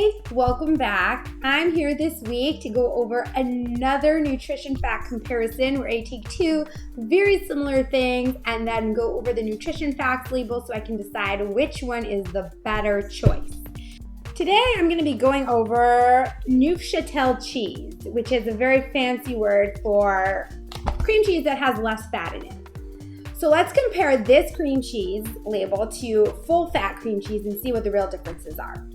Hi, welcome back. I'm here this week to go over another nutrition fact comparison where I take two very similar things and then go over the nutrition facts label so I can decide which one is the better choice. Today I'm going to be going over Neufchâtel cheese, which is a very fancy word for cream cheese that has less fat in it. So let's compare this cream cheese label to full fat cream cheese and see what the real differences are.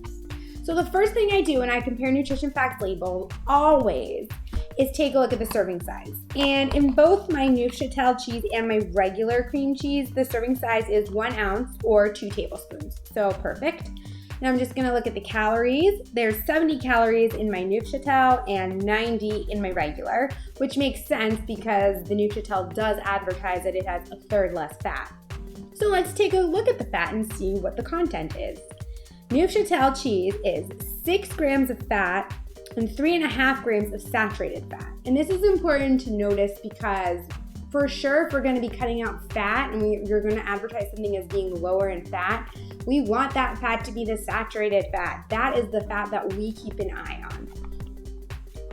So the first thing I do when I compare nutrition facts label always is take a look at the serving size. And in both my Neufchâtel cheese and my regular cream cheese, the serving size is 1 ounce or 2 tablespoons. So perfect. Now I'm just gonna look at the calories. There's 70 calories in my Neufchâtel and 90 in my regular, which makes sense because the Neufchâtel does advertise that it has a third less fat. So let's take a look at the fat and see what the content is. Neufchâtel cheese is 6 grams of fat and 3.5 grams of saturated fat. And this is important to notice because for sure, if we're gonna be cutting out fat and you're gonna advertise something as being lower in fat, we want that fat to be the saturated fat. That is the fat that we keep an eye on.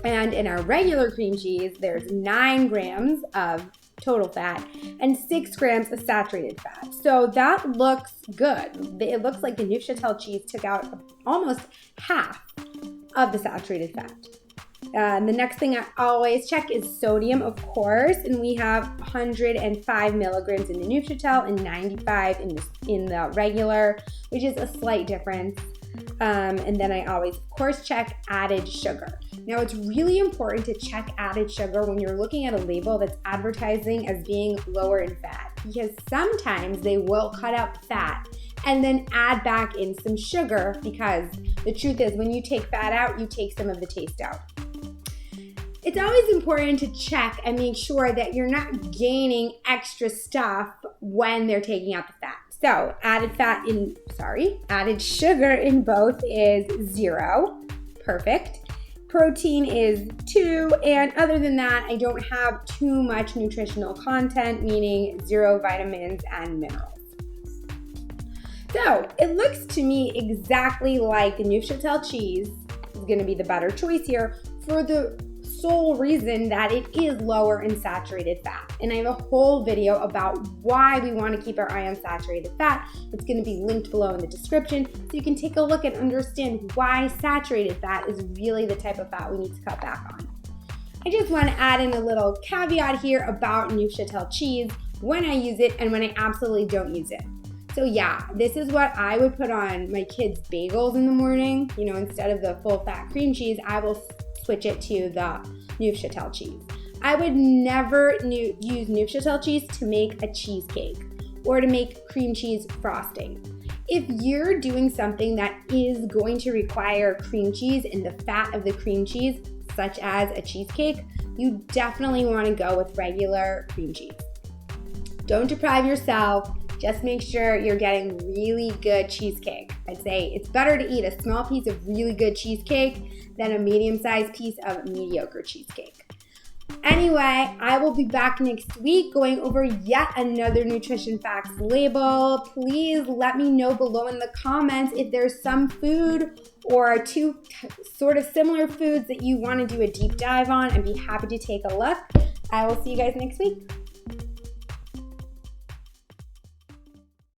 And in our regular cream cheese, there's 9 grams of total fat and 6 grams of saturated fat. So that looks good. It looks like the Neufchâtel cheese took out almost half of the saturated fat. And the next thing I always check is sodium, of course, and we have 105 milligrams in the Neufchâtel and 95 in the regular, which is a slight difference. And then I always, of course, check added sugar. Now, it's really important to check added sugar when you're looking at a label that's advertising as being lower in fat, because sometimes they will cut out fat and then add back in some sugar, because the truth is when you take fat out, you take some of the taste out. It's always important to check and make sure that you're not gaining extra stuff when they're taking out the fat. So added sugar in both is 0, perfect. Protein is 2, and other than that, I don't have too much nutritional content, meaning 0 vitamins and minerals. So it looks to me exactly like the Neufchâtel cheese is gonna be the better choice here for the sole reason that it is lower in saturated fat. And I have a whole video about why we want to keep our eye on saturated fat. It's going to be linked below in the description so you can take a look and understand why saturated fat is really the type of fat we need to cut back on. I just want to add in a little caveat here about Neufchâtel cheese, when I use it and when I absolutely don't use it. So yeah, this is what I would put on my kids' bagels in the morning. You know, instead of the full fat cream cheese, I will switch it to the Neufchâtel cheese. I would never use Neufchâtel cheese to make a cheesecake or to make cream cheese frosting. If you're doing something that is going to require cream cheese and the fat of the cream cheese, such as a cheesecake, you definitely want to go with regular cream cheese. Don't deprive yourself. Just make sure you're getting really good cheesecake. I'd say it's better to eat a small piece of really good cheesecake than a medium-sized piece of mediocre cheesecake. Anyway, I will be back next week going over yet another nutrition facts label. Please let me know below in the comments if there's some food or two sort of similar foods that you want to do a deep dive on. I'd be happy to take a look. I will see you guys next week.